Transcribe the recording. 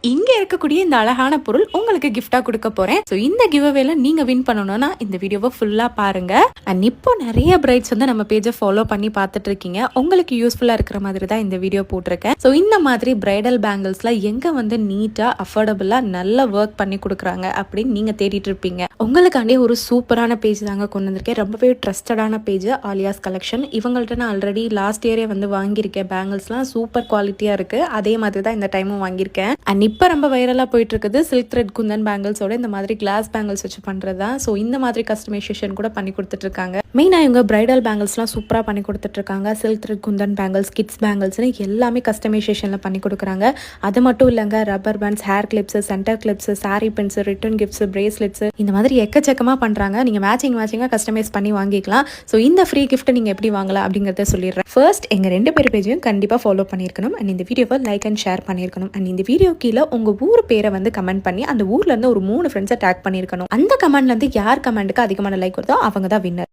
இங்க இருக்கக்கூடிய இந்த அழகான பொருள் உங்களுக்கு கிஃப்டா கொடுக்க போறேன். ஸோ இந்த கிவ்அவேல நீங்க வின் பண்ணணும்னா இந்த வீடியோவை ஃபுல்லா பாருங்க. அண்ட் இப்போ நிறைய பிரைட்ஸ் வந்து நம்ம பேஜை ஃபாலோ பண்ணி பார்த்துட்டு இருக்கீங்க. உங்களுக்கு யூஸ்ஃபுல்லா இருக்கிற மாதிரி தான் இந்த வீடியோ போட்டிருக்கேன். ஸோ இந்த மாதிரி பிரைடல் பேங்கிள்ஸ்ல எங்க வந்து நீட்டா அஃபோர்டபுளா நல்ல ஒர்க் பண்ணி கொடுக்குறாங்க அப்படின்னு நீங்க தேடிட்டு இருப்பீங்க. உங்களுக்காண்டி ஒரு சூப்பரான பேஜ் தாங்க கொண்டு வந்திருக்கேன். ரொம்பவே ட்ரஸ்டடான பேஜ் ஆலியாஸ் கலெக்ஷன். இவங்கள்ட்ட நான் ஆல்ரெடி லாஸ்ட் இயரே வந்து வாங்கியிருக்கேன். பேங்கிள்ஸ்லாம் சூப்பர் குவாலிட்டியா இருக்கு. அதே மாதிரி தான் இந்த டைமும் வாங்கியிருக்கேன். அண்ட் இப்போ ரொம்ப வைரலாக போயிட்டு இருக்குது சில்க் த்ரெட் குந்தன் பேங்கிள்ஸோட இந்த மாதிரி கிளாஸ் பேங்கிள்ஸ் வச்சு பண்ணுறது தான். ஸோ இந்த மாதிரி கஸ்டமைசேஷன் கூட பண்ணி கொடுத்துட்டு இருக்காங்க. மெயினாக இவங்க பிரைடல் பேங்கிள்ஸ்லாம் சூப்பராக பண்ணி கொடுத்துட்டு இருக்காங்க. Silk thread kundan bangles, kids பேங்கிள்ஸ்னு எல்லாமே கஸ்டமைசேஷனில் பண்ணி கொடுக்குறாங்க. அது மட்டும் இல்லைங்க, rubber bands, hair clips, centre clips, sari pins, return gifts, bracelets, இந்த மாதிரி எக்கச்சக்கமாக பண்ணுறாங்க. நீங்கள் மேட்சிங்காக கஸ்டமைஸ் பண்ணி வாங்கிக்கலாம். ஸோ இந்த ஃப்ரீ கிஃப்ட்டை நீங்கள் எப்படி வாங்கலாம் அப்படிங்கிறத சொல்லிடுறேன். ஃபர்ஸ்ட் எங்கள் 2 பேர் பேஜையும் கண்டிப்பாக ஃபாலோ பண்ணியிருக்கணும். அண்ட் இந்த வீடியோவை லைக் அண்ட் ஷேர் பண்ணியிருக்கணும். அண்ட் இந்த வீடியோ கீழே உங்க ஊர் பேரை வந்து கமெண்ட் பண்ணி அந்த ஊர்ல இருந்து ஒரு 3 ஃப்ரெண்ட்ஸை டேக் பண்ணியிருக்கணும். அந்த கமெண்ட்ல இருந்து யார் கமெண்ட்டுக்கு அதிகமான லைக் வருதோ அவங்க தான் வின்னர்.